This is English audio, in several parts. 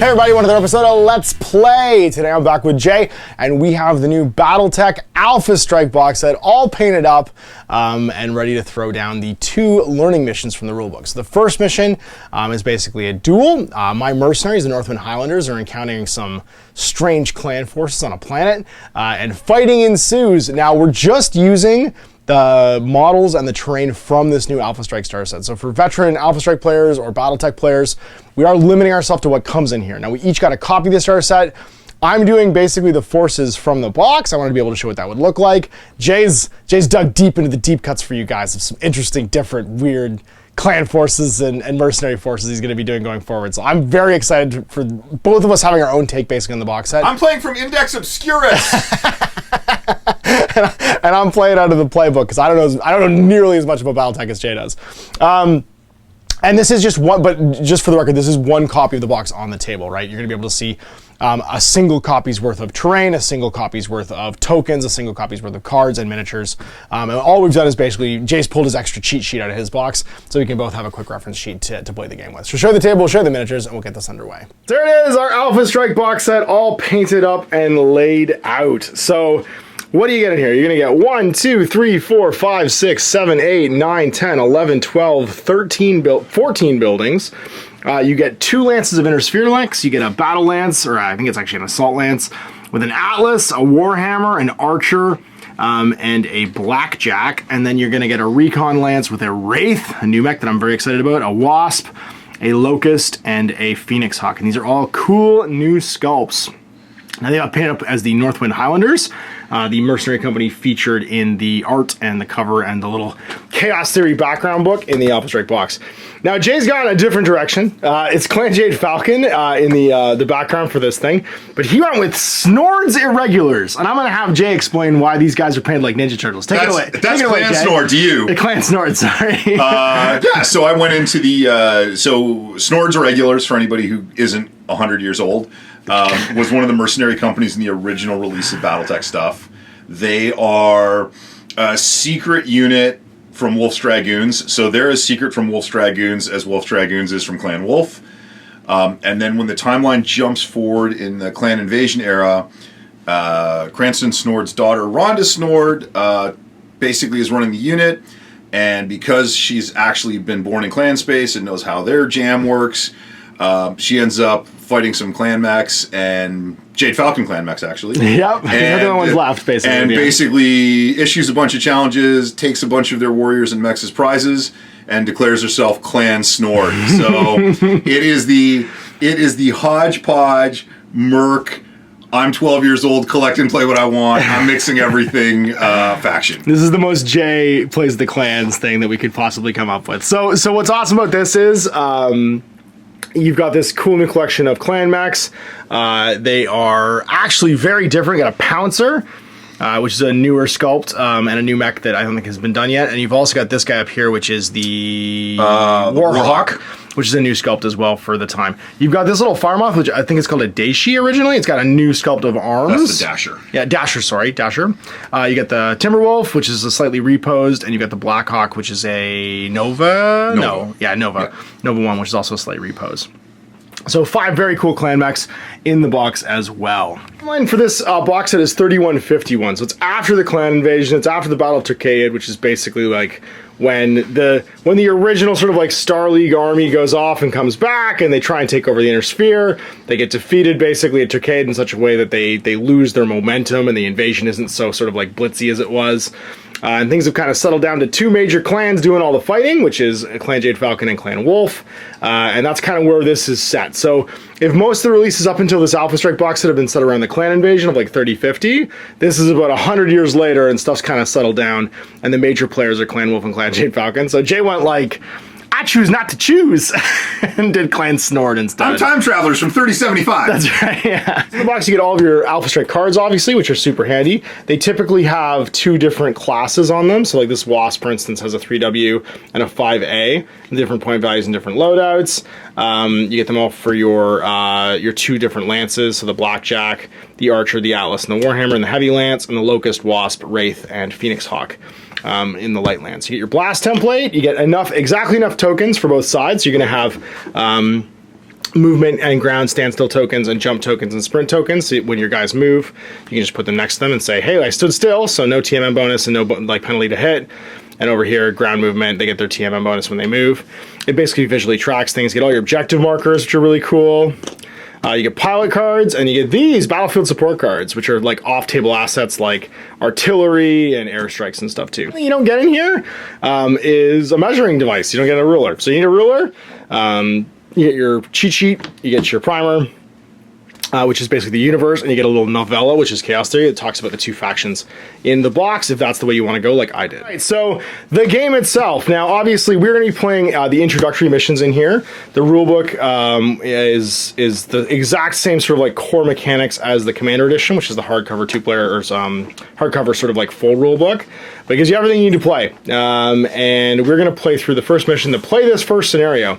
Hey everybody, another episode of Let's Play. Today I'm back with Jay, and we have the new Battletech Alpha Strike box set all painted up and ready to throw down the 2 learning missions from the rulebook. So the first mission is basically a duel. My mercenaries, the Northwind Highlanders, are encountering some strange clan forces on a planet, and fighting ensues. Now we're just using the models and the terrain from this new Alpha Strike star set. So for veteran Alpha Strike players or Battletech players, we are limiting ourselves to what comes in here. Now we each got a copy of the star set. I'm doing basically the forces from the box. I want to be able to show what that would look like. Jay's dug deep into the deep cuts for you guys of some interesting, different, weird clan forces and mercenary forces he's going to be doing going forward. So I'm very excited for both of us having our own take basically on the box set. I'm playing from Index Obscurus. and I'm playing out of the playbook because I don't know nearly as much about Battletech as Jay does. And this is just one, but just for the record, this is one copy of the box on the table, right? You're going to be able to see a single copy's worth of terrain, a single copy's worth of tokens, a single copy's worth of cards and miniatures. And all we've done is basically, Jay's pulled his extra cheat sheet out of his box, so we can both have a quick reference sheet to play the game with. So show the table, show the miniatures, and we'll get this underway. There it is, our Alpha Strike box set all painted up and laid out. So what are you getting here? You're going to get 1, 2, 3, 4, 5, 6, 7, 8, 9, 10, 11, 12, 13, 14 buildings. You get 2 lances of Intersphere Lance. You get a battle lance, or I think it's actually an assault lance, with an atlas, a warhammer, an archer, and a blackjack. And then you're going to get a recon lance with a wraith, a new mech that I'm very excited about, a wasp, a locust, and a phoenix hawk. And these are all cool new sculpts. Now they got painted up as the Northwind Highlanders, the mercenary company featured in the art and the cover and the little Chaos Theory background book in the Alpha Strike box. Now Jay's gone a different direction. It's Clan Jade Falcon in the background for this thing, but he went with Snord's Irregulars, and I'm going to have Jay explain why these guys are painted like Ninja Turtles. Take it away. That's Clan Snord to you. The Clan Snord, sorry. Yeah, so I went into the, so Snord's Irregulars, for anybody who isn't 100 years old, was one of the mercenary companies in the original release of Battletech stuff. They are a secret unit from Wolf's Dragoons, so they're as secret from Wolf's Dragoons as Wolf's Dragoons is from Clan Wolf. And then when the timeline jumps forward in the Clan Invasion era, Cranston Snord's daughter, Rhonda Snord, basically is running the unit, and because she's actually been born in clan space and knows how their jam works, she ends up fighting some clan mechs, and Jade Falcon clan mechs, actually. Yep, they're the only ones left, basically. And basically issues a bunch of challenges, takes a bunch of their warriors and mechs as prizes, and declares herself Clan Snord. So it is the hodgepodge, merc, I'm 12 years old, collect and play what I want, I'm mixing everything faction. This is the most Jay plays the clans thing that we could possibly come up with. So what's awesome about this is you've got this cool new collection of clan mechs. They are actually very different. You got a Pouncer, which is a newer sculpt, and a new mech that I don't think has been done yet. And you've also got this guy up here, which is the Warhawk, which is a new sculpt as well for the time. You've got this little fire moth, which I think is called a Daishi originally. It's got a new sculpt of arms. That's the Dasher. Yeah, Dasher, sorry, Dasher. You got the Timberwolf, which is a slightly reposed, and you got the Blackhawk, which is a Nova. No, yeah, Nova. Yeah. Nova 1, which is also a slight repose. So 5 very cool clan mechs in the box as well. The line for this box set is 3151, so it's after the clan invasion, it's after the Battle of Turkayid, which is basically like when the original sort of like Star League army goes off and comes back and they try and take over the Inner Sphere. They get defeated basically at Turkayid in such a way that they lose their momentum and the invasion isn't so sort of like blitzy as it was. And things have kind of settled down to 2 major clans doing all the fighting, which is Clan Jade Falcon and Clan Wolf. And that's kind of where this is set. So if most of the releases up until this Alpha Strike box set have been set around the clan invasion of like 3050, this is about 100 years later and stuff's kind of settled down. And the major players are Clan Wolf and Clan Jade Falcon. So Jay went like, I choose not to choose, and did Clan Snord instead. I'm Time Travelers from 3075. That's right, yeah. In the box, you get all of your Alpha Strike cards, obviously, which are super handy. They typically have 2 different classes on them. So like this Wasp, for instance, has a 3W and a 5A, different point values and different loadouts. You get them all for your 2 different lances, so the Blackjack, the Archer, the Atlas, and the Warhammer, and the Heavy Lance, and the Locust, Wasp, Wraith, and Phoenix Hawk. In the light lands. You get your blast template, you get exactly enough tokens for both sides. So you're going to have movement and ground standstill tokens and jump tokens and sprint tokens. So when your guys move, you can just put them next to them and say, hey, I stood still, so no TMM bonus and no like penalty to hit. And over here, ground movement, they get their TMM bonus when they move. It basically visually tracks things. You get all your objective markers, which are really cool. You get pilot cards, and you get these battlefield support cards, which are like off-table assets like artillery and airstrikes and stuff too. What you don't get in here is a measuring device. You don't get a ruler. So you need a ruler. You get your cheat sheet. You get your primer, which is basically the universe, and you get a little novella, which is Chaos Theory. It talks about the two factions in the box, if that's the way you want to go, like I did. All right, so the game itself. Now, obviously, we're going to be playing the introductory missions in here. The rulebook is the exact same sort of like core mechanics as the Commander Edition, which is the hardcover two-player or hardcover sort of like full rulebook. But it gives you everything you need to play. And we're going to play through the first mission to play this first scenario.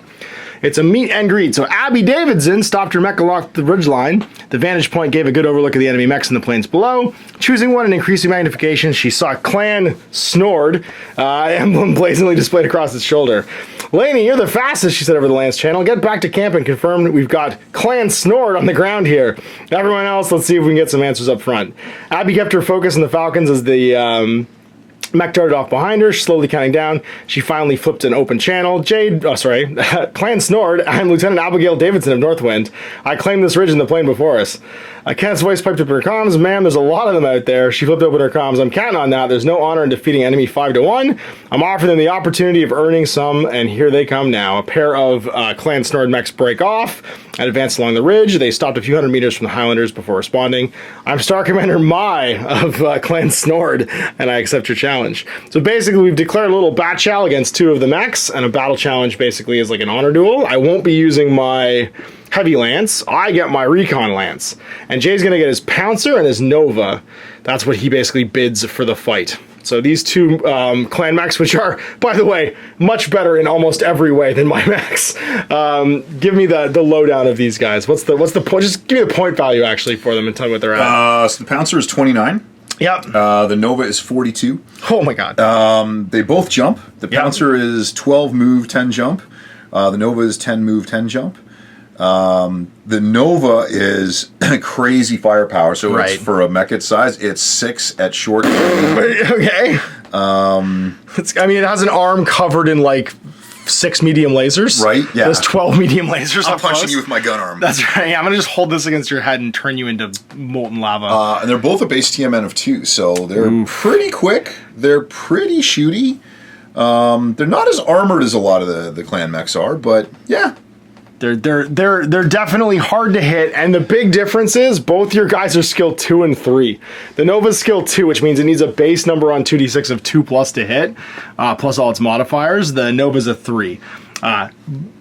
It's a meet and greet. So Abby Davidson stopped her mech along the ridgeline. The vantage point gave a good overlook of the enemy mechs in the plains below. Choosing one and increasing magnification, she saw Clan Snord emblem blazingly displayed across its shoulder. Lainey, you're the fastest, she said over the Lance channel. Get back to camp and confirm we've got Clan Snord on the ground here. Everyone else, let's see if we can get some answers up front. Abby kept her focus on the Falcons as the mech darted off behind her, slowly counting down. She finally flipped an open channel. Clan Snord, I'm Lieutenant Abigail Davidson of Northwind. I claim this ridge in the plain before us. Kenneth's voice piped up her comms. Ma'am, there's a lot of them out there. She flipped open her comms. I'm counting on that. There's no honor in defeating enemy 5-1. I'm offering them the opportunity of earning some, and here they come now. A pair of Clan Snord mechs break off and advance along the ridge. They stopped a few hundred meters from the Highlanders before responding. I'm Star Commander Mai of Clan Snord, and I accept your challenge. So basically, we've declared a little bat challenge against two of the mechs, and a battle challenge basically is like an honor duel. I won't be using my heavy lance. I get my recon lance. And Jay's going to get his Pouncer and his Nova. That's what he basically bids for the fight. So these two clan mechs, which are, by the way, much better in almost every way than my mechs. Give me the lowdown of these guys. What's the point? Just give me the point value actually for them and tell me what they're at. So the Pouncer is 29. Yep. The Nova is 42. Oh my god. They both jump. The Pouncer is 12 move, 10 jump. The Nova is 10 move, 10 jump. The Nova is crazy firepower, so it's for a mech its size. It's 6 at short. Okay. It has an arm covered in like 6 medium lasers. Right, yeah. There's 12 medium lasers. I'm punching you with my gun arm. That's right. Yeah, I'm going to just hold this against your head and turn you into molten lava. And they're both a base TMN of 2, so they're pretty quick. They're pretty shooty. They're not as armored as a lot of the clan mechs are, but yeah. They're definitely hard to hit, and the big difference is both your guys are skill 2 and 3. The Nova's skill 2, which means it needs a base number on 2d6 of 2+ to hit, plus all its modifiers. The Nova's a 3.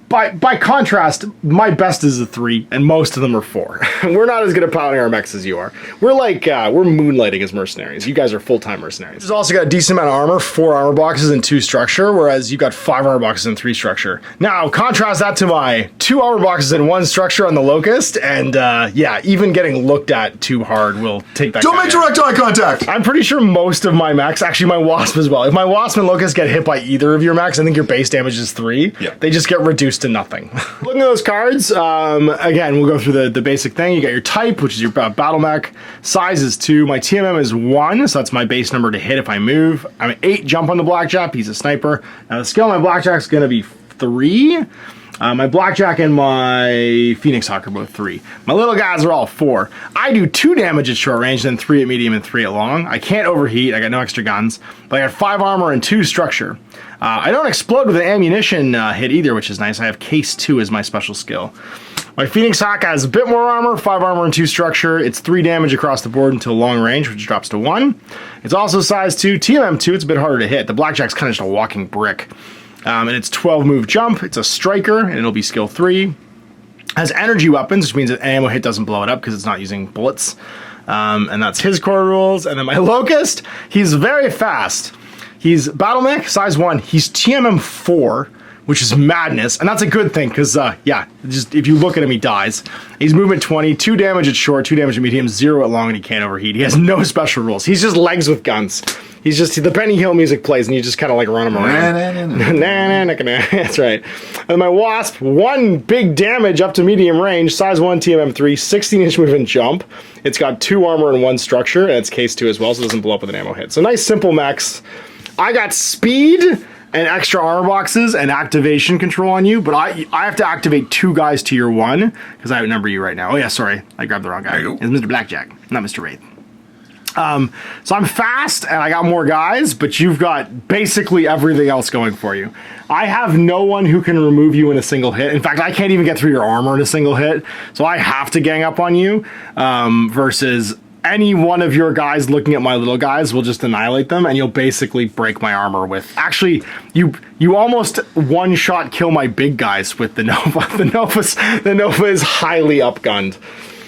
By contrast, my best is a 3, and most of them are 4. We're not as good at piloting our mechs as you are. We're like, we're moonlighting as mercenaries. You guys are full-time mercenaries. There's also got a decent amount of armor, 4 armor boxes and 2 structure, whereas you got 5 armor boxes and 3 structure. Now, contrast that to my 2 armor boxes and 1 structure on the Locust, and yeah, even getting looked at too hard will take that. Don't make direct eye contact! I'm pretty sure most of my mechs, actually my Wasp as well, if my Wasp and Locust get hit by either of your mechs, I think your base damage is 3. Yeah. They just get reduced to nothing. Looking at those cards, again, we'll go through the basic thing. You got your type, which is your battle mech. Size is 2. My TMM is 1, so that's my base number to hit if I move. I'm an 8 jump on the Blackjack. He's a sniper. Now the skill on my Blackjack's going to be 3. My Blackjack and my Phoenix Hawk are both 3. My little guys are all 4. I do 2 damage at short range, then 3 at medium and 3 at long. I can't overheat. I got no extra guns, but I got 5 armor and 2 structure. I don't explode with an ammunition hit either, which is nice. I have case 2 as my special skill. My Phoenix Hawk has a bit more armor, 5 armor and 2 structure. It's 3 damage across the board until long range, which drops to 1. It's also size 2, TMM 2. It's a bit harder to hit. The Blackjack's kind of just a walking brick. And it's 12 move jump. It's a striker, and it'll be skill 3. Has energy weapons, which means that an ammo hit doesn't blow it up because it's not using bullets. And that's his core rules. And then my Locust, he's very fast. He's battle mech, size 1. He's TMM 4, which is madness. And that's a good thing because, yeah, just if you look at him, he dies. He's movement 20, 2 damage at short, 2 damage at medium, 0 at long, and he can't overheat. He has no special rules. He's just legs with guns. He's just, the Benny Hill music plays and you just kind of like run him around. That's right. And my Wasp, 1 big damage up to medium range, size 1 TMM 3, 16-inch move and jump. It's got 2 armor and 1 structure, and it's case 2 as well, so it doesn't blow up with an ammo hit. So nice simple mechs. I got speed and extra armor boxes and activation control on you, but I have to activate 2 guys to your 1 because I outnumber you right now. Oh yeah, sorry, I grabbed the wrong guy. It's Mr. Blackjack, not Mr. Wraith. So I'm fast and I got more guys, but you've got basically everything else going for you. I have no one who can remove you in a single hit. In fact, I can't even get through your armor in a single hit, so I have to gang up on you, versus any one of your guys looking at my little guys will just annihilate them, and you'll basically break my armor with... Actually, you almost one-shot kill my big guys with the Nova. The Nova is highly upgunned.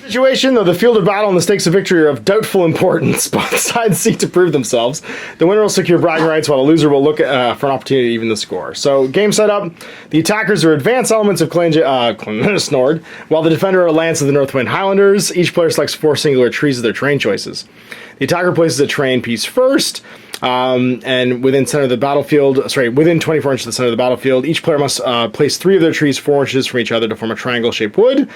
Situation, though the field of battle and the stakes of victory are of doubtful importance. Both sides seek to prove themselves. The winner will secure bragging rights, while the loser will look for an opportunity to even the score. So, game setup: the attackers are advanced elements of Snord, while the defender are Lance of the Northwind Highlanders. Each player selects 4 singular trees of their terrain choices. The attacker places a terrain piece first, and within 24 inches of the center of the battlefield, each player must place 3 of their trees 4 inches from each other to form a triangle-shaped wood.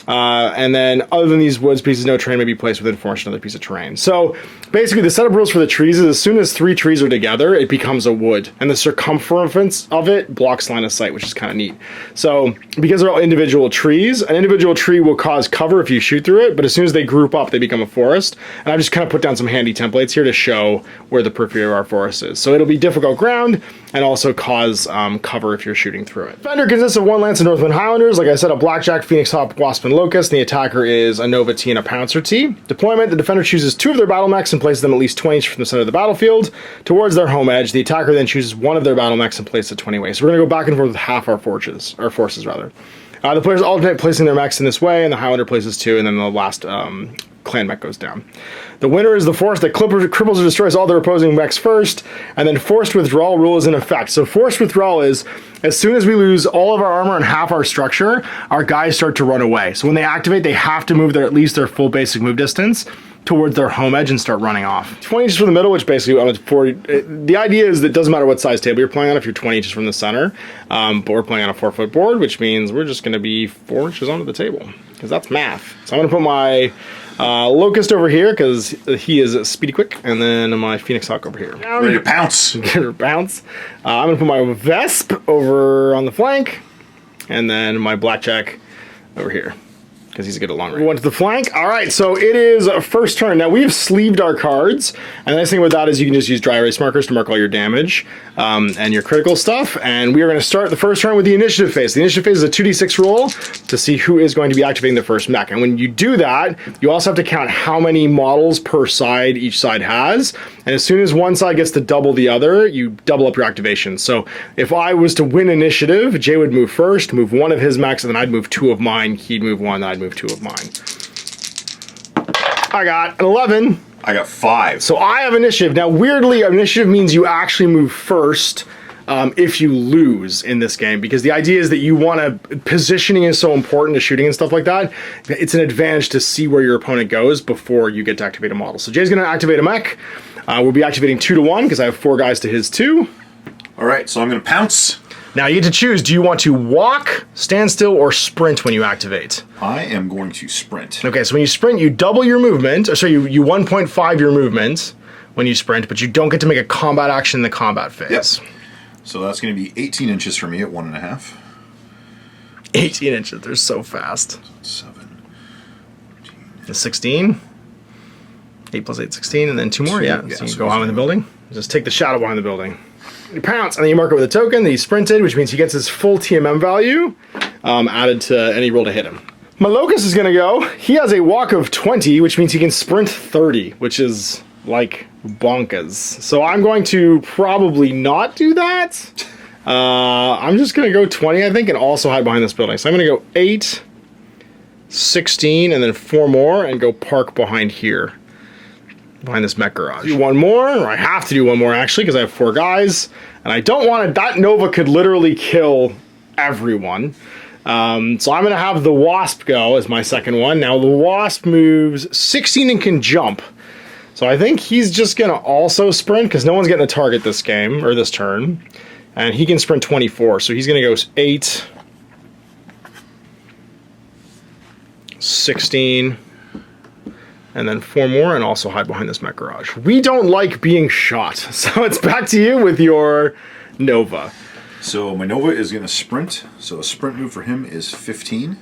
And then, other than these woods pieces, no terrain may be placed within 4 inches of another piece of terrain. So, basically, the setup rules for the trees is as soon as 3 trees are together, it becomes a wood. And the circumference of it blocks line of sight, which is kind of neat. So, because they're all individual trees, an individual tree will cause cover if you shoot through it, but as soon as they group up, they become a forest. And I've just kind of put down some handy templates here to show where the periphery of our forest is. So, it'll be difficult ground, and also cause cover if you're shooting through it. Defender consists of 1 Lance of Northwind Highlanders, like I said, a Blackjack, Phoenix Hawk, Wasp, and Locust, and the attacker is a Nova T and a Pouncer T. Deployment: the defender chooses 2 of their battle mechs and places them at least 20 inches from the center of the battlefield towards their home edge. The attacker then chooses 1 of their battle mechs and places it 20 ways. So we're going to go back and forth with half our forces. The players alternate placing their mechs in this way, and the Highlander places 2, and then the last clan mech goes down. The winner is the force that cripples or destroys all their opposing mechs first, and then forced withdrawal rule is in effect. So forced withdrawal is, as soon as we lose all of our armor and half our structure, our guys start to run away. So when they activate, they have to move at least their full basic move distance towards their home edge and start running off. 20 inches from the middle, which basically, 40, the idea is that it doesn't matter what size table you're playing on if you're 20 inches from the center, but we're playing on a 4-foot board, which means we're just going to be 4 inches onto the table, because that's math. So I'm going to put my Locust over here, because he is speedy quick, and then my Phoenix Hawk over here. Ready to pounce. Bounce. I'm going to put my Vesp over on the flank, and then my Blackjack over here, because he's good at long range. We went to the flank. All right, so it is first turn. Now, we've sleeved our cards, and the nice thing with that is you can just use dry erase markers to mark all your damage and your critical stuff, and we are going to start the first turn with the initiative phase. The initiative phase is a 2d6 roll to see who is going to be activating the first mech, and when you do that, you also have to count how many models per side each side has, and as soon as one side gets to double the other, you double up your activation. So if I was to win initiative, Jay would move first, move 1 of his mechs, and then I'd move 2 of mine, he'd move 1, then I'd move 2 of mine. I got an 11. I got 5. So I have initiative. Now, weirdly, initiative means you actually move first if you lose in this game, because the idea is that you want to... Positioning is so important to shooting and stuff like that. It's an advantage to see where your opponent goes before you get to activate a model. So Jay's going to activate a mech. We'll be activating 2 to 1, because I have 4 guys to his 2. All right, so I'm going to pounce. Now you get to choose, do you want to walk, stand still, or sprint when you activate? I am going to sprint. Okay, so when you sprint, you double your movement, or so you 1.5 your movement when you sprint, but you don't get to make a combat action in the combat phase. Yes. So that's going to be 18 inches for me at 1.5. 18 inches, they're so fast. 7. 16. 8 plus 8, 16, and then 2 more, yeah. So you go on in the building. Just take the shadow behind the building. You pounce, and then you mark it with a token that he sprinted, which means he gets his full TMM value added to any roll to hit him. My Locust is going to go. He has a walk of 20, which means he can sprint 30, which is like bonkers. So I'm going to probably not do that. I'm just going to go 20, I think, and also hide behind this building. So I'm going to go 8, 16, and then 4 more, and go park behind here. Behind this mech garage. Do 1 more, or I have to do 1 more actually, because I have 4 guys, and I don't want to. That Nova could literally kill everyone. So I'm going to have the Wasp go as my second one. Now the Wasp moves 16 and can jump. So I think he's just going to also sprint, because no one's getting a target this game, or this turn. And he can sprint 24, so he's going to go 8, 16, and then 4 more, and also hide behind this mech garage. We don't like being shot, so it's back to you with your Nova. So my Nova is going to sprint, so a sprint move for him is 15.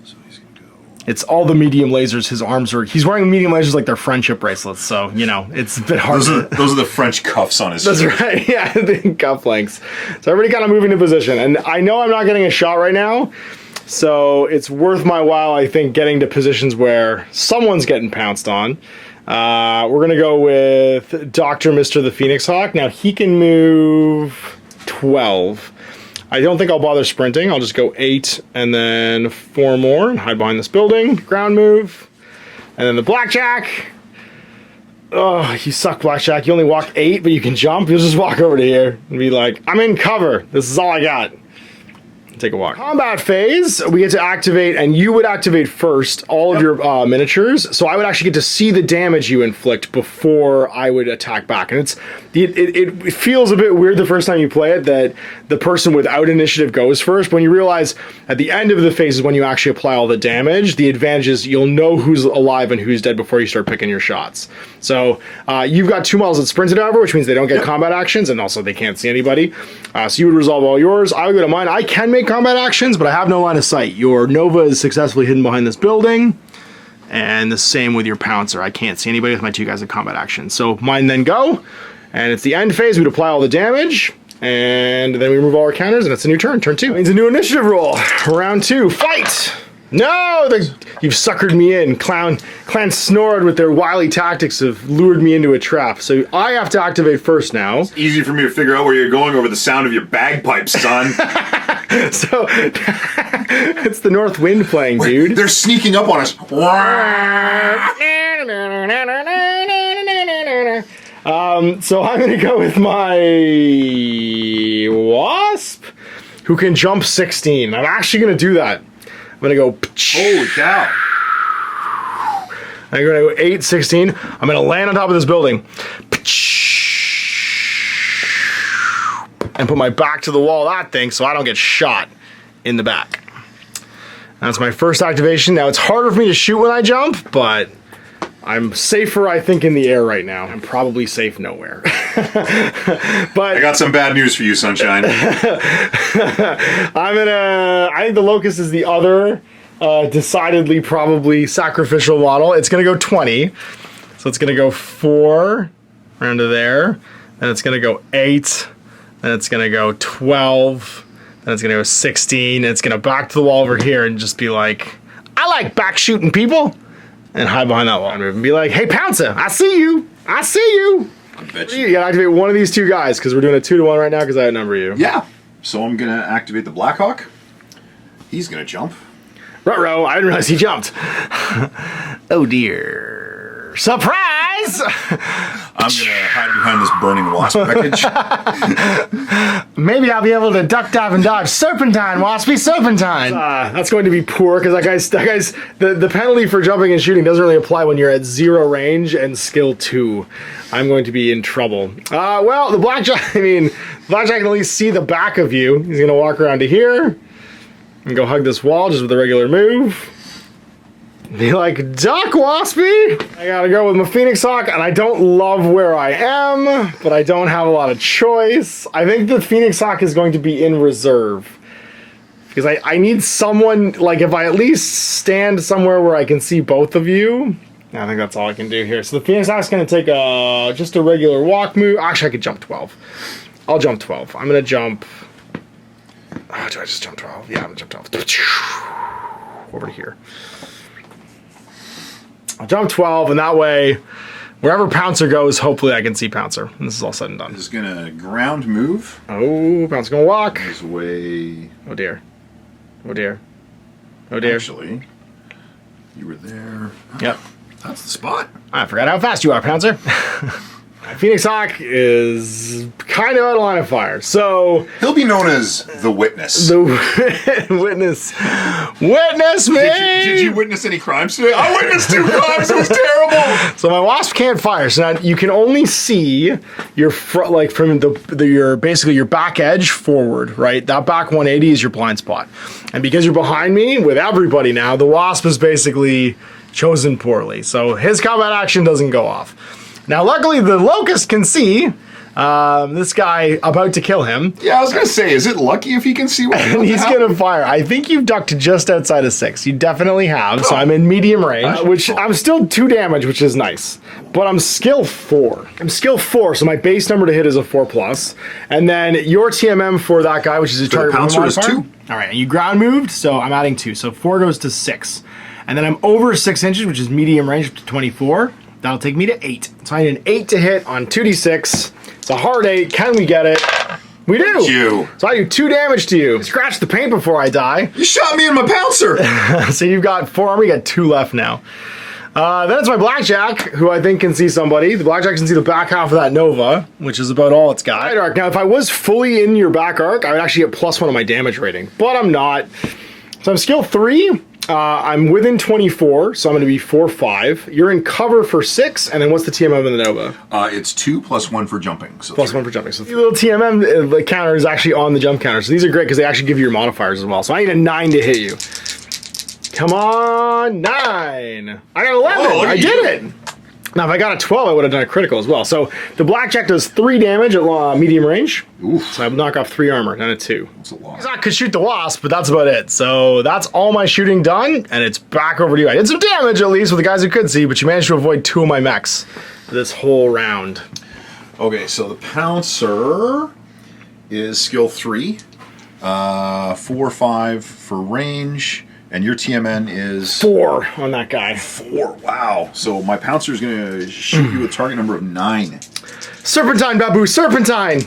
So he's going to go... It's all the medium lasers. His arms are... He's wearing medium lasers like they're friendship bracelets, so, you know, it's a bit hard. Those are the French cuffs on his That's right, yeah, the cuff links. So everybody kind of moving into position. And I know I'm not getting a shot right now, so it's worth my while, I think, getting to positions where someone's getting pounced on. We're going to go with Dr. Mr. the Phoenix Hawk. Now, he can move 12. I don't think I'll bother sprinting. I'll just go 8 and then 4 more and hide behind this building. Ground move. And then the Blackjack. Oh, you suck, Blackjack. You only walk 8, but you can jump. You'll just walk over to here and be like, I'm in cover. This is all I got. Take a walk. Combat phase, we get to activate, and you would activate first all of your miniatures, so I would actually get to see the damage you inflict before I would attack back. And it feels a bit weird the first time you play it that the person without initiative goes first. When you realize at the end of the phase is when you actually apply all the damage, the advantage is you'll know who's alive and who's dead before you start picking your shots. So you've got 2 models that sprinted over, which means they don't get combat actions, and also they can't see anybody. So you would resolve all yours. I would go to mine. I can make combat actions, but I have no line of sight. Your Nova is successfully hidden behind this building, and the same with your Pouncer. I can't see anybody with my 2 guys in combat action. So mine then go, and it's the end phase. We'd apply all the damage, and then we remove all our counters, and it's a new turn. Turn 2. It means a new initiative roll. Round 2. Fight! No! You've suckered me in. Clan Snord with their wily tactics have lured me into a trap. So I have to activate first now. It's easy for me to figure out where you're going over the sound of your bagpipes, son. So it's the North Wind playing, dude. They're sneaking up on us. So I'm going to go with my Wasp, who can jump 16. I'm actually going to do that. I'm going to go... Holy cow. I'm going to go 8, 16. I'm going to land on top of this building. And put my back to the wall of that thing so I don't get shot in the back. That's my first activation. Now, it's harder for me to shoot when I jump, but I'm safer, I think, in the air right now. I'm probably safe nowhere. But I got some bad news for you, Sunshine. I think the Locust is the other decidedly probably sacrificial model. It's going to go 20. So it's going to go 4 around to there. Then it's going to go 8. Then it's going to go 12. Then it's going to go 16. And it's going to back to the wall over here and just be like, I like back shooting people. And hide behind that wall and be like, hey, Pouncer, I see you. I see you. I bet you. You gotta activate one of these 2 guys because we're doing a 2-to-1 right now because I outnumber you. Yeah. So I'm going to activate the Blackhawk. He's going to jump. Ruh-roh, I didn't realize he jumped. Oh, dear. Surprise! I'm going to hide behind this burning wasp package. Maybe I'll be able to duck, dive, and dodge. Serpentine, Waspy, serpentine. That's going to be poor because that guy's the penalty for jumping and shooting doesn't really apply when you're at 0 range and skill 2. I'm going to be in trouble. Well, the Blackjack, Blackjack can at least see the back of you. He's going to walk around to here and go hug this wall just with a regular move. Be like, duck, Waspy! I gotta go with my Phoenix Hawk, and I don't love where I am, but I don't have a lot of choice. I think the Phoenix Hawk is going to be in reserve. Because I need someone, like, if I at least stand somewhere where I can see both of you, I think that's all I can do here. So the Phoenix Hawk's gonna take just a regular walk move. Actually, I could jump 12. I'll jump 12. I'm gonna jump... Oh, do I just jump 12? Yeah, I'm gonna jump 12. Over to here. I'll jump 12, and that way, wherever Pouncer goes, hopefully I can see Pouncer. And this is all said and done. He's going to ground move. Oh, Pouncer's going to walk. His way. Oh, dear. Oh, dear. Oh, dear. Actually, you were there. Yep. That's the spot. I forgot how fast you are, Pouncer. Phoenix Hawk is kind of out of line of fire. So He'll be known as the Witness. the witness me. Did you witness any crimes today? I witnessed 2 crimes. It was terrible. So my wasp can't fire. So now you can only see your front, like from your basically your back edge forward, right? That back 180 is your blind spot. And because you're behind me with everybody now, the wasp is basically chosen poorly. So his combat action doesn't go off. Now, luckily, the locust can see this guy about to kill him. Yeah, I was going to say, is it lucky if he can see what And he's going to fire. I think you've ducked just outside of 6. You definitely have. So I'm in medium range, which I'm still 2 damage, which is nice. But I'm skill 4. I'm skill 4, so my base number to hit is a 4+. And then your TMM for that guy, which is a target pouncer is 2. All right, and you ground moved, so I'm adding 2. So 4 goes to 6. And then I'm over 6 inches, which is medium range, to 24. That'll take me to 8. So I need an 8 to hit on 2d6. It's a hard 8. Can we get it? We do. You. So I do 2 damage to you. Scratch the paint before I die. You shot me in my pouncer. So you've got 4 armor. You got 2 left now. Then it's my Blackjack, who I think can see somebody. The Blackjack can see the back half of that Nova, which is about all it's got. Right arc. Now, if I was fully in your back arc, I would actually get +1 on my damage rating. But I'm not. So I'm skill 3. I'm within 24, so I'm going to be 4/5. You're in cover for 6, and then what's the TMM in the Nova? It's 2 + 1 for jumping. So +1 for jumping. So the little TMM counter is actually on the jump counter. So these are great because they actually give you your modifiers as well. So I need a 9 to hit you. Come on, 9. I got 11. I did it. Now, if I got a 12, I would have done a critical as well. So the Blackjack does 3 damage at medium range. Oof. So I would knock off 3 armor, down to 2. That's a lot. I could shoot the wasp, but that's about it. So that's all my shooting done, and it's back over to you. I did some damage, at least, with the guys who could see, but you managed to avoid 2 of my mechs this whole round. Okay, so the Pouncer is skill 3. 4/5 for range. And your TMN is 4 on that guy. 4. Wow. So my Pouncer is going to shoot you a target number of 9. Serpentine, Babu, Serpentine.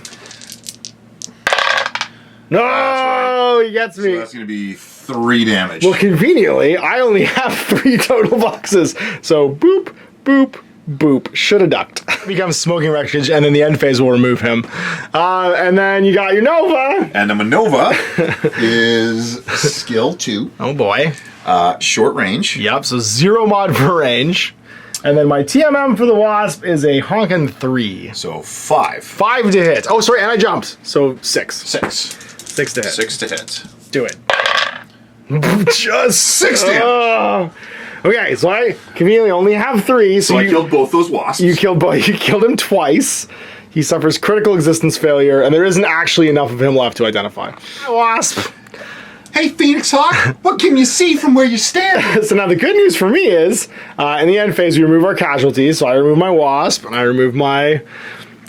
No, right. He gets me. So that's going to be 3 damage. Well, conveniently, I only have 3 total boxes. So boop, boop, boop. Should have ducked. Becomes smoking wreckage, and then the end phase will remove him. And then you got your Nova. And the Nova is skill 2. Oh boy. Short range. Yep, so 0 mod for range. And then my TMM for the Wasp is a honkin' 3. So 5. 5 to hit. Oh, sorry, and I jumped. So 6. 6. 6 to hit. 6 to hit. Do it. Just 6 damage. Okay, so I conveniently only have 3. So I killed both those wasps. You killed both. You killed him twice. He suffers critical existence failure, and there isn't actually enough of him left to identify. Wasp. Hey, Phoenix Hawk, what can you see from where you stand? So now the good news for me is, in the end phase, we remove our casualties. So I remove my Wasp, and I remove my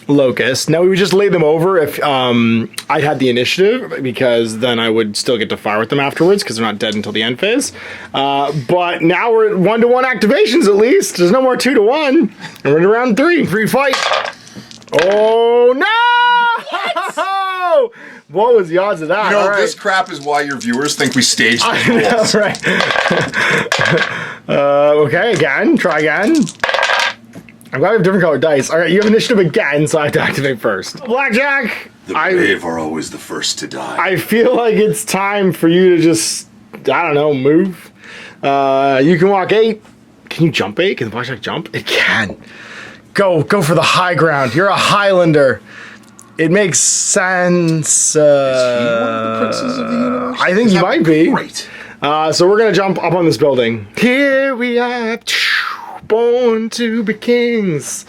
Locust. Now we would just lay them over if I had the initiative, because then I would still get to fire with them afterwards, because they're not dead until the end phase. But now we're at 1-to-1 activations at least. There's no more 2-to-1. And we're in round 3. Free fight. Oh no! What was the odds of that? You know, right. This crap is why your viewers think we staged I the know, rules. right. Okay, again. Try again. I'm glad we have different colored dice. All right, you have initiative again, so I have to activate first. Blackjack. The brave are always the first to die. I feel like it's time for you to just, I don't know, move. You can walk 8. Can you jump 8? Can the Blackjack jump? It can. Go for the high ground. You're a Highlander. It makes sense. Is he one of the princes of the universe? I think he might be. Great. So we're gonna jump up on this building. Here we are, born to be kings.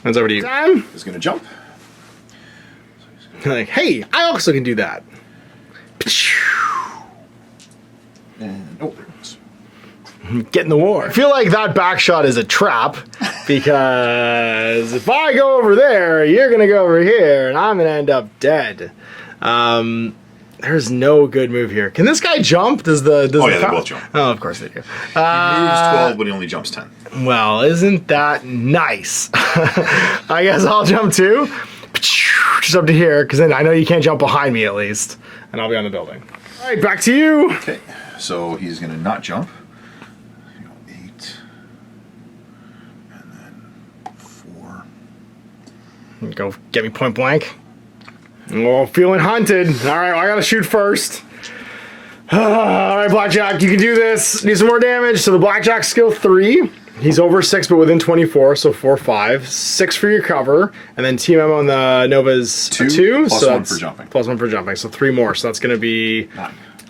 That's over to you. Sam He's going to jump. like, hey, I also can do that. And, oh, there it goes. Get in the war. I feel like that back shot is a trap, because if I go over there, you're gonna go over here, and I'm gonna end up dead. There's no good move here. Can this guy jump? Does yeah, they both jump. Oh, of course they do. He moves 12, but he only jumps 10. Well, isn't that nice? I guess I'll jump too. Just up to here, because then I know you can't jump behind me at least, and I'll be on the building. All right, back to you. Okay, so he's going to not jump. 8, and then 4, Go get me point blank. Oh, feeling hunted. All right, well, I gotta shoot first. All right, Blackjack, you can do this. Need some more damage. So the Blackjack skill 3. He's over 6, but within 24, so 4, 5. 6 for your cover, and then TMM on the Nova's 2. Plus so 1 for jumping. Plus 1 for jumping, so 3 more. So that's gonna be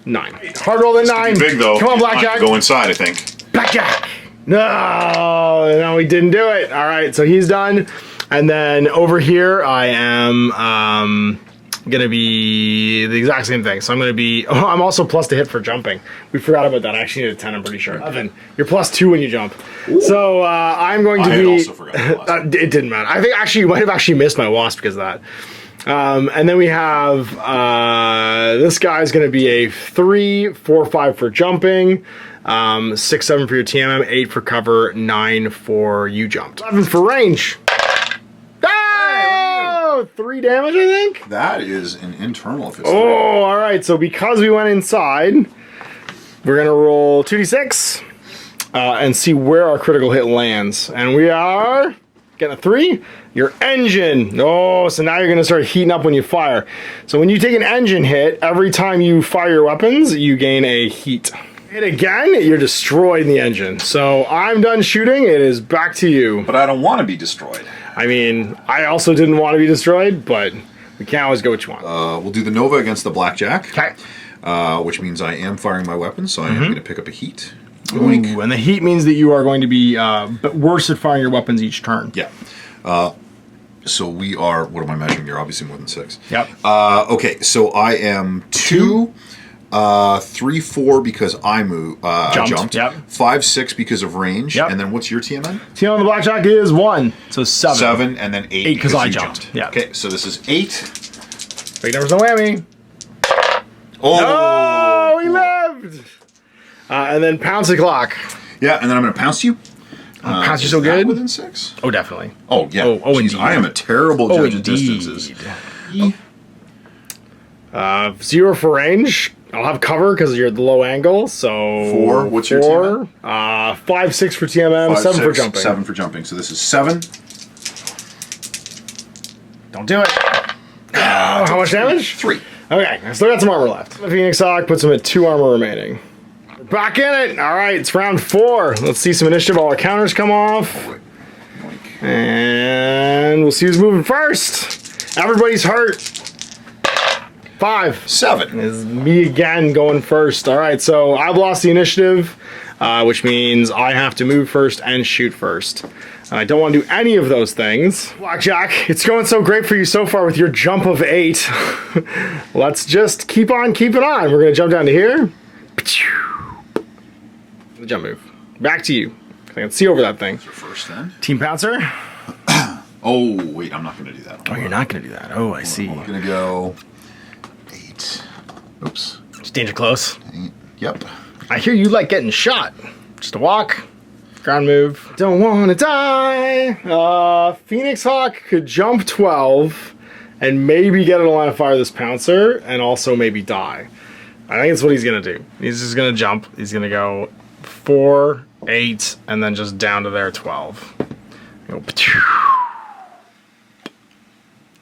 9. Hard roll at 9. Big though. Come on, Blackjack. Go inside, I think. Blackjack. No, we didn't do it. All right, so he's done. And then over here, I am gonna be the exact same thing. So I'm gonna be, I'm also plus to hit for jumping. We forgot about that. I actually need a 10, I'm pretty sure. 11. You're plus 2 when you jump. Ooh. So I'm going to I be, also forgot it didn't matter. I think actually you might have actually missed my wasp because of that. And then we have, this guy's gonna be a 3, 4, 5 for jumping. 6, 7 for your TMM, 8 for cover, 9 for you jumped. 11 for range. Oh, 3 damage, I think. That is an internal if it's all right. So because we went inside, we're gonna roll 2d6 and see where our critical hit lands. And we are getting a 3. Your engine. Oh, so now you're gonna start heating up when you fire. So when you take an engine hit, every time you fire your weapons, you gain a heat. Hit again, you're destroyed in the engine. So I'm done shooting. It is back to you. But I don't want to be destroyed. I mean, I also didn't want to be destroyed, but we can't always go what you want. We'll do the Nova against the Blackjack. Okay. Which means I am firing my weapon, so I am going to pick up a heat. Ooh, and the heat means that you are going to be worse at firing your weapons each turn. Yeah. So we are, what am I measuring here? Obviously more than 6. Yep. Okay, so I am 2, 3, 4 because I jumped. Yep. 5, 6 because of range. Yep. And then what's your TMN? TMN on the Blackjack is 1, so 7. 7, and then 8 because I jumped. Yeah. Okay, so this is 8. Big numbers, no whammy. Oh! No, we lived! And then pounce the clock. Yeah, and then I'm going to pounce you. Pounce you is so that good? within 6? Oh, definitely. Oh, yeah. Oh, Jeez, indeed. I am a terrible judge of indeed. distances. 0 for range. I'll have cover because you're at the low angle, so... 4, what's your TMM? 5, 6 for TMM, 5, 7 for 6, jumping. 7 for jumping. So this is 7. Don't do it. How much damage? 3. Okay, I still got some armor left. The Phoenix Hawk puts him at 2 armor remaining. We're back in it. All right, it's round 4. Let's see some initiative. All our counters come off. And we'll see who's moving first. Everybody's hurt. 5. 7. Is me again going first. All right, so I've lost the initiative, which means I have to move first and shoot first. I don't want to do any of those things. Blackjack, it's going so great for you so far with your jump of 8. Let's just keep on keeping on. We're going to jump down to here. The jump move. Back to you. I can see over that thing. Your first then. Team Pouncer. Oh, wait, I'm not going to do that. Oh, you're not going to do that. Oh, I see. I'm going to go 8. Oops. It's danger close. 8. Yep. I hear you like getting shot. Just a walk. Ground move. Don't want to die. Phoenix Hawk could jump 12 and maybe get in a line of fire this Pouncer and also maybe die. I think that's what he's going to do. He's just going to jump. He's going to go 4, 8, and then just down to there 12. Go,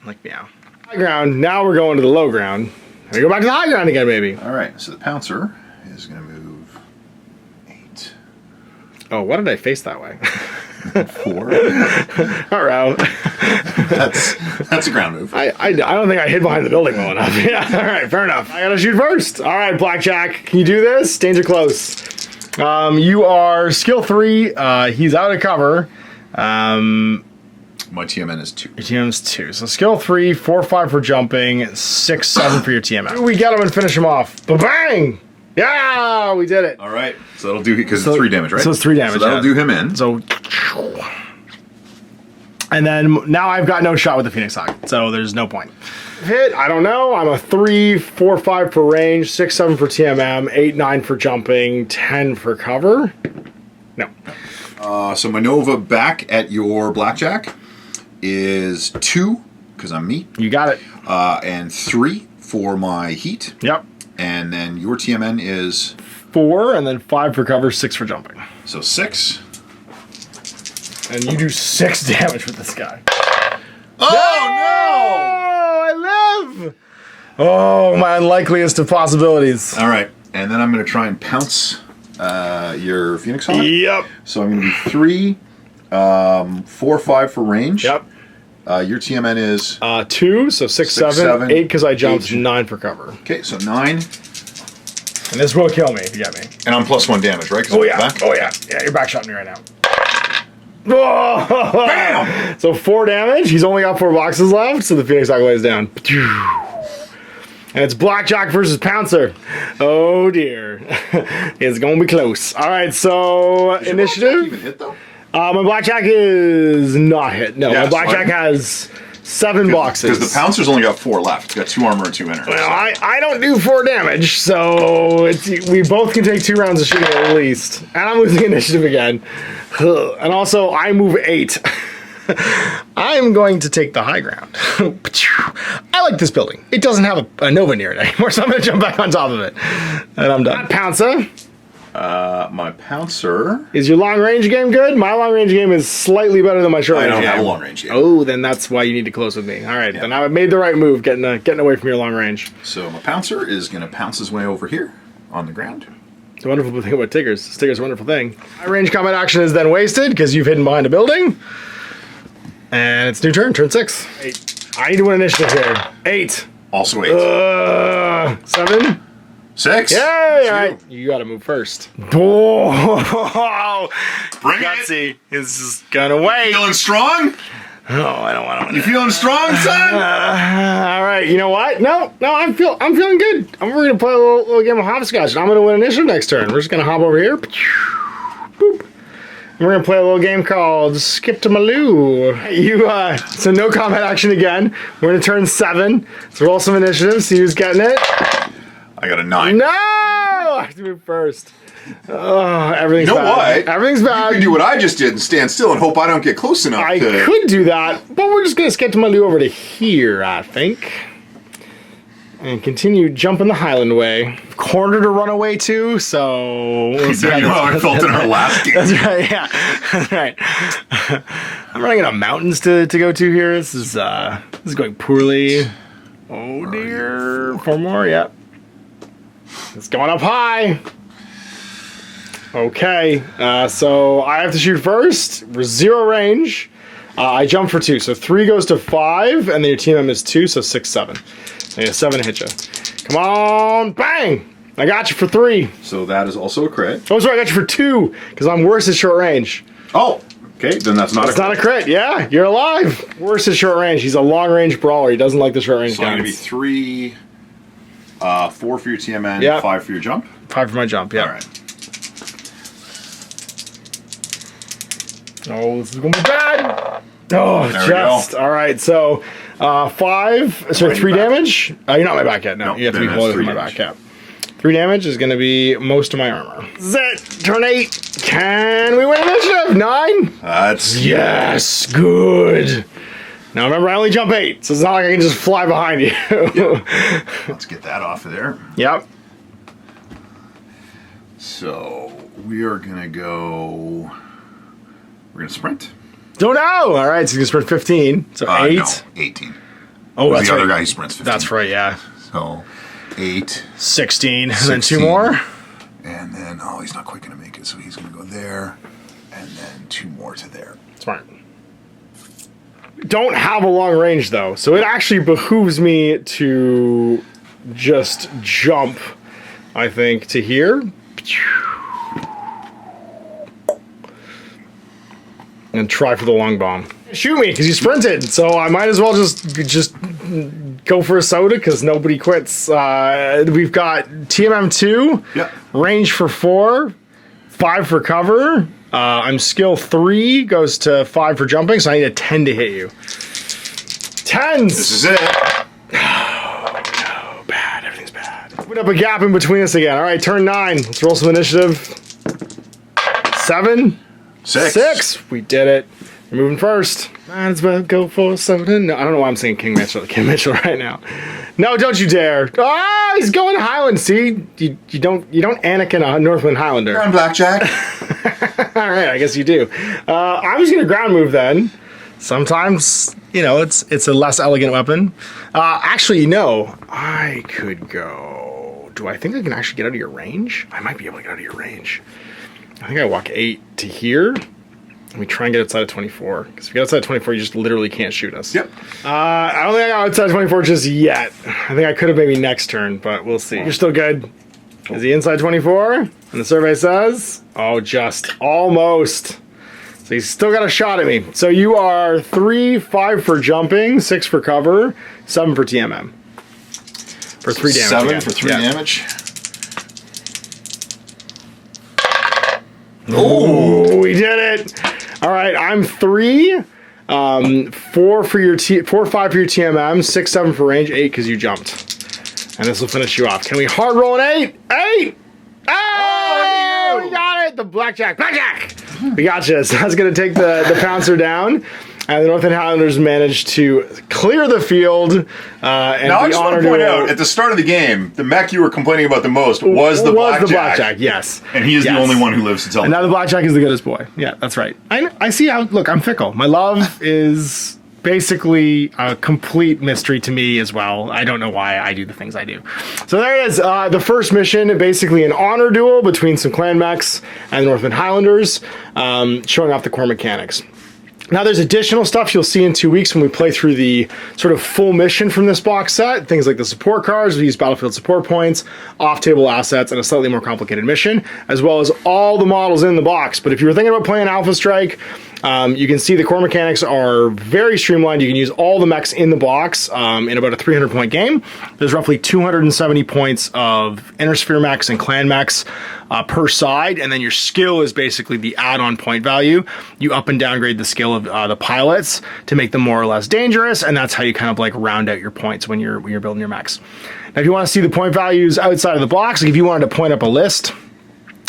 like meow. High ground. Now we're going to the low ground. We go back to the high ground again, maybe. All right, so the Pouncer is going to move 8. Oh, why did I face that way? 4. All right. That's a ground move. I don't think I hid behind the building well enough. Yeah, all right, fair enough. I gotta shoot first. All right, Blackjack, can you do this? Danger close. You are skill 3. He's out of cover. My TMN is 2. Your TMN's 2. So skill 3, 4, 5 for jumping, 6, 7 for your TMN. We get him and finish him off. Ba-bang! Yeah, we did it. All right, so that'll do, because it's 3 damage, right? So it's 3 damage, So that'll do him in. So, and then now I've got no shot with the Phoenix Hawk, so there's no point. Hit, I don't know. I'm a 3, 4, 5 for range, 6, 7 for TMM, 8, 9 for jumping, 10 for cover. No. So my Nova back at your Blackjack is 2, because I'm me. You got it. And 3 for my heat. Yep. And then your TMN is 4, and then 5 for cover, 6 for jumping. so 6. And you do 6 damage with this guy. I live! Oh, my unlikeliest of possibilities. All right, and then I'm going to try and pounce your Phoenix on it. Yep. So I'm going to be 3, 4, 5 for range. Yep. Your TMN is 2, so 6, 7, 8 because I jumped, 9 for cover. Okay, so 9. And this will kill me if you get me. And I'm +1 damage, right? Oh yeah. Oh yeah. Yeah, you're back shotting me right now. Oh! Bam! So 4 damage. He's only got 4 boxes left, so the Phoenix Dog lays down. And it's Blackjack versus Pouncer. Oh dear. It's gonna be close. Alright, so Does your initiative. Blackjack even hit though? My Blackjack is not hit. No, Yeah, my Blackjack so has 7 boxes. Because the Pouncer's only got 4 left. It's got 2 armor and 2 inner. Well, I don't do 4 damage, so we both can take 2 rounds of shooting at least. And I'm losing initiative again. And also, I move 8. I'm going to take the high ground. I like this building. It doesn't have a Nova near it anymore, so I'm going to jump back on top of it. And I'm done. Pouncer. My Pouncer. Is your long range game good? My long range game is slightly better than my short range game. I don't have a long range game. Oh, then that's why you need to close with me. All right, then I made the right move getting away from your long range. So my Pouncer is going to pounce his way over here on the ground. The wonderful thing about Tiggers. Tigger's a wonderful thing. My range combat action is then wasted because you've hidden behind a building. And it's new turn 6. 8. I need to win initiative here. 8. Also 8. 7. 6. Yay! All right. You got to move first. Oh, Bring gutsy. This is gonna wait. Feeling strong? Oh, I don't want to. You feeling strong, son? All right. You know what? No. I'm feeling good. We're gonna play a little game of hopscotch, and I'm gonna win initiative next turn. We're just gonna hop over here. Boop. And we're gonna play a little game called Skip to Maloo. So no combat action again. We're gonna turn 7. Let's roll some initiative. See who's getting it. I got a 9. No! I have to move first. Oh, everything's You know bad. what? Everything's bad. You can do what I just did and stand still and hope I don't get close enough. I could do that, but we're just gonna skip to Maloo over to here, I think. And continue jumping the Highland way. Corner to run away to, so we'll see You know how I felt in our last game. That's right, yeah. That's right. I'm running out of mountains to go to here. This is going poorly. Oh dear. 4 more, yep. It's going up high. Okay, so I have to shoot first. We're 0 range. I jump for 2, so 3 goes to 5, and then your TMM is 2, so 6, 7. So yeah, 7 hit you. Come on, bang! I got you for 3. So that is also a crit. Oh, sorry, I got you for 2, because I'm worse at short range. Oh, okay, then that's not It's not a crit, yeah, you're alive. Worse at short range. He's a long range brawler. He doesn't like the short range So I'm guns. going to be 3, 4 for your TMN, Yep. 5 for your jump. 5 for my jump, yeah. All right. Oh, this is going to be bad. Oh, There we just. go. All right, so 5, sorry, 3 back. damage. You're not my back yet, no. No, You have to be then that's below 3 my damage. back, yeah. 3 damage is going to be most of my armor. Zit, turn 8. Can we win initiative? 9? That's Yes, good. Now remember, I only jump 8, so it's not like I can just fly behind you. Let's get that off of there. Yep. So we are going to go. We're going to sprint. Don't know. All right, so you can sprint 15. So 8. No, 18. Oh, that's the right. other guy who sprints 15. That's right, yeah. So 8. 16. And then 2 16. more. And then, oh, he's not quite going to make it, so he's going to go there. And then 2 more to there. Smart. Don't have a long range though, so it actually behooves me to just jump, I think, to here. And try for the long bomb. Shoot me, because you sprinted, so I might as well just go for a soda, because nobody quits. We've got TMM 2, Yep. range for 4, 5 for cover. I'm skill 3, goes to 5 for jumping, so I need a 10 to hit you. 10s! This is it. Oh, no, bad. Everything's bad. Put up a gap in between us again. All right, turn 9. Let's roll some initiative. 7. 6. We did it. We're moving first. Might as well go for soda. No, I don't know why I'm saying King Mitchell right now. No, don't you dare. Oh, he's going Highland. See? You don't Anakin a Northland Highlander. You're on Blackjack. All right, I guess you do. I'm just going to ground move then. Sometimes, you know, it's a less elegant weapon. Actually, no, I could go. Do I think I can actually get out of your range? I might be able to get out of your range. I think I walk 8 to here. Let me try and get outside of 24. Because if you get outside of 24, you just literally can't shoot us. Yep. I don't think I got outside of 24 just yet. I think I could have maybe next turn, but we'll see. You're still good. Is he inside 24? And the survey says, oh, just almost. So he's still got a shot at me. So you are 3, 5 for jumping, 6 for cover, 7 for TMM. For 3 damage. 7 again. for 3 damage. Oh, we did it. All right, I'm 3, 4 for your 4, 5 for your TMM, 6, 7 for range, 8 because you jumped. And this will finish you off. Can we hard roll an 8? 8! Oh, we got it! The blackjack. Blackjack! We got you. So that's going to take the pouncer down. And the Northern Highlanders managed to clear the field. And now, I just want to point out, at the start of the game, the mech you were complaining about the most was the blackjack. Yes. And he is the only one who lives to tell And now the blackjack is the goodest boy. Yeah, that's right. I see how, look, I'm fickle. My love is basically a complete mystery to me as well. I don't know why I do the things I do. So there it is. The first mission, basically an honor duel between some clan mechs and the Northern Highlanders, showing off the core mechanics. Now there's additional stuff you'll see in 2 weeks when we play through the sort of full mission from this box set. Things like the support cards, we use battlefield support points, off-table assets, and a slightly more complicated mission, as well as all the models in the box. But if you were thinking about playing Alpha Strike, you can see the core mechanics are very streamlined. You can use all the mechs in the box in about a 300-point game. There's roughly 270 points of Innersphere mechs and clan mechs per side, and then your skill is basically the add-on point value. You up and downgrade the skill of the pilots to make them more or less dangerous, and that's how you kind of like round out your points when you're building your mechs. Now, if you want to see the point values outside of the box, like if you wanted to point up a list,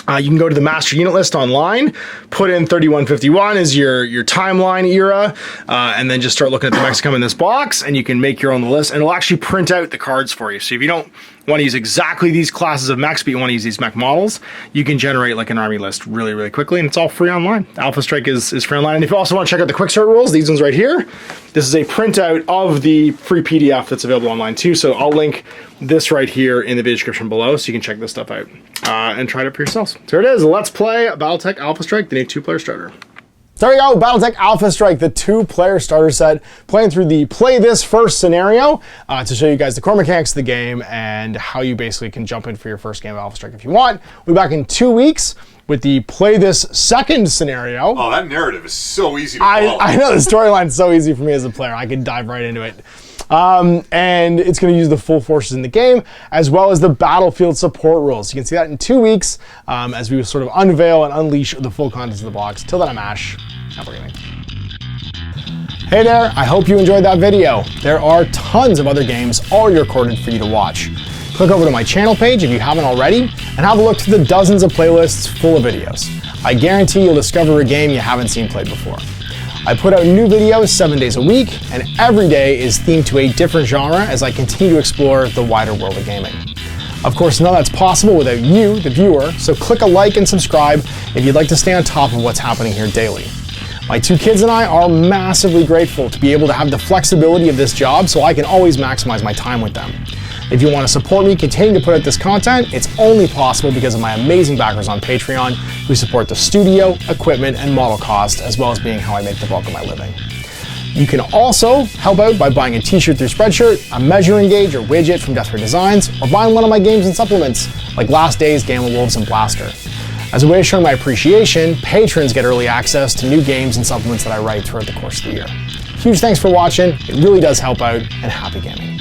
you can go to the master unit list online, put in 3151 as your timeline era, and then just start looking at the mechs come in this box, and you can make your own list, and it'll actually print out the cards for you. So if you don't want to use exactly these classes of mechs, but you want to use these mech models, you can generate like an army list really, really quickly, and it's all free online. Alpha Strike is free online. And if you also want to check out the Quickstart rules, these ones right here, this is a printout of the free PDF that's available online too. So I'll link this right here in the video description below, so you can check this stuff out and try it out for yourselves. So here it is. Let's play Battletech Alpha Strike, the new 2-player starter. There we go, Battletech Alpha Strike, the 2-player starter set, playing through the play this first scenario to show you guys the core mechanics of the game and how you basically can jump in for your first game of Alpha Strike if you want. We'll be back in 2 weeks with the play this second scenario. Oh, that narrative is so easy to follow. I know, the storyline's so easy for me as a player. I can dive right into it. And it's going to use the full forces in the game, as well as the battlefield support rules. You can see that in 2 weeks as we sort of unveil and unleash the full contents of the box. Till then, I'm Ash. Have a good night. Hey there, I hope you enjoyed that video. There are tons of other games already recorded for you to watch. Click over to my channel page if you haven't already, and have a look through the dozens of playlists full of videos. I guarantee you'll discover a game you haven't seen played before. I put out new videos 7 days a week, and every day is themed to a different genre as I continue to explore the wider world of gaming. Of course, none of that's possible without you, the viewer, so click a like and subscribe if you'd like to stay on top of what's happening here daily. My 2 kids and I are massively grateful to be able to have the flexibility of this job so I can always maximize my time with them. If you want to support me continue to put out this content, it's only possible because of my amazing backers on Patreon who support the studio, equipment, and model cost, as well as being how I make the bulk of my living. You can also help out by buying a t-shirt through Spreadshirt, a measuring gauge or widget from Death Ray Designs, or buying one of my games and supplements like Last Days, Gamma Wolves, and Blaster. As a way of showing my appreciation, patrons get early access to new games and supplements that I write throughout the course of the year. Huge thanks for watching, it really does help out, and happy gaming.